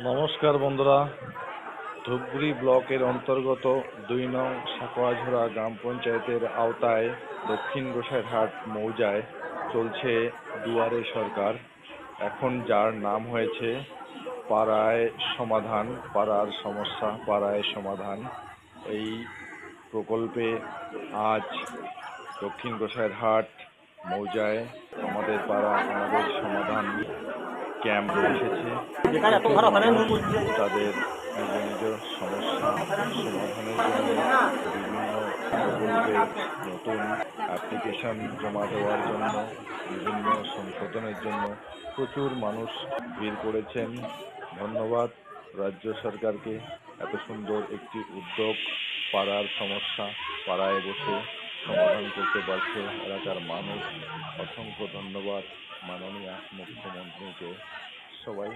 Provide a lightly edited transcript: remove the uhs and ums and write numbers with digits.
নমস্কার বন্ধুরা, ধূপগুড়ি ব্লকের অন্তর্গত ২ নং সাকোয়াঝোড়া গ্রাম পঞ্চায়েতের আওতায় দক্ষিণ গোসাইরহাট মৌজায় চলছে দুয়ারে সরকার। এখন যার নাম হয়েছে পাড়ায় সমাধান, পাড়ার সমস্যা পাড়ায় সমাধান। এই প্রকল্পে আজ দক্ষিণ গোসাইরহাট মৌজায় আমাদের পাড়া আমাদের সমাধান ক্যাম্প বসেছে। তাদের নিজ নিজ সমস্যা সমাধানের জন্য বিভিন্ন প্রকল্পে নতুন অ্যাপ্লিকেশন জমা দেওয়ার জন্য, বিভিন্ন সংশোধনের জন্য প্রচুর মানুষ ভিড় করেছেন। ধন্যবাদ রাজ্য সরকারকে, এত সুন্দর একটি উদ্যোগ। পাড়ার সমস্যা পাড়ায় বসে সমাধান করতে পারছে এলাকার মানুষ। অসংখ্য ধন্যবাদ মাননীয় মুখ্যমন্ত্রীকে। সবাই